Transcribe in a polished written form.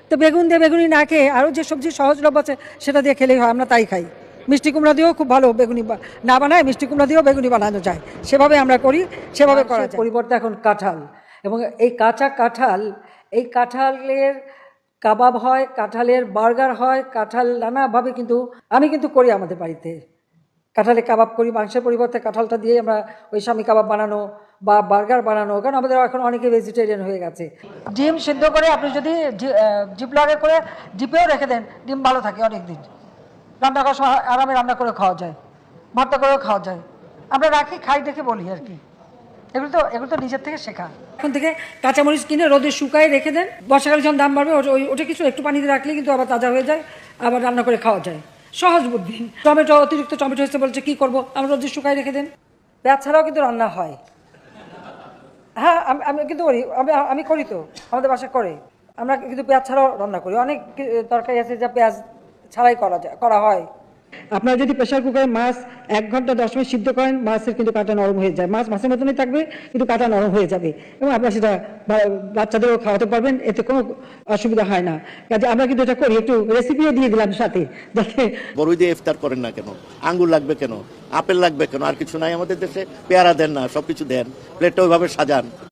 তো বেগুন দিয়ে বেগুনি না খেয়ে আরও যে সবজি সহজলভ্য আছে সেটা দিয়ে খেলেই হয়, আমরা তাই খাই। মিষ্টি কুমড়া দিয়েও খুব ভালো বেগুনি না বানায়, মিষ্টি কুমড়া দিয়েও বেগুনি বানানো যায়, সেভাবে আমরা করি, সেভাবে করা যায়। পরিবর্তে এখন কাঁঠাল, এবং এই কাঁচা কাঁঠাল, এই কাঁঠালের কাবাব হয়, কাঁঠালের বার্গার হয়, কাঁঠাল নানাভাবে কিন্তু আমি কিন্তু করি আমাদের বাড়িতে। কাঁঠালের কাবাব করি, মাংসের পরিবর্তে কাঁঠালটা দিয়ে আমরা ওই স্বামী কাবাব বানানো বা বার্গার বানানো, কারণ আমাদের এখন অনেকে ভেজিটেরিয়ান হয়ে গেছে। ডিম সিদ্ধ করে আপনি যদি জিপলগে করে ডিপেও রেখে দেন, ডিম ভালো থাকে অনেক দিন। রান্না করার সময় আরামে রান্না করে খাওয়া যায়, ভর্তা করেও খাওয়া যায়। আমরা রাখি, খাই দেখে বলি আর কি। এগুলো তো নিজের থেকে শেখা। এখন থেকে কাঁচামরিচ কিনে রোদে শুকায় রেখে দেন, বর্ষাকালে যখন দাম বাড়বে ওটা কিছু একটু পানিতে রাখলে কিন্তু আবার তাজা হয়ে যায়, আবার রান্না করে খাওয়া যায়। সহজ বুদ্ধি। টমেটো, অতিরিক্ত টমেটো হয়েছে বলছে কী করবো, আমরা রোদে শুকায় রেখে দেন। পেঁয়াজ ছাড়াও কিন্তু রান্না হয়। হ্যাঁ, আমি কিন্তু করি, আমি করি তো, আমাদের বাসায় করে। আমরা কিন্তু পেঁয়াজ ছাড়াও রান্না করি। অনেক তরকারি আছে যা পেঁয়াজ ছাড়াই করা হয়। আপনারা যদি প্রেশার কুকারে মাছ 1 ঘন্টা 10 মিনিট সিদ্ধ করেন, মাছের কিন্তু কাঁটা নরম হয়ে যায়। মাছের মতনই থাকবে, কিন্তু কাঁটা নরম হয়ে যাবে, এবং আপনারা সেটা বাচ্চাদেরও খাওয়াতে পারবেন, এতে কোনো অসুবিধা হয় না। কাজে আমরা কিন্তু এটা করি, একটু রেসিপিও দিয়ে দিলাম সাথে, যাতে। বড়ই দিয়ে ইফতার করেন না কেন? আঙ্গুর লাগবে কেন? আপেল লাগবে কেন? আর কিছু নাই আমাদের দেশে? পেয়ারা দেন না, সবকিছু দেন, প্লেটটা ওইভাবে সাজান।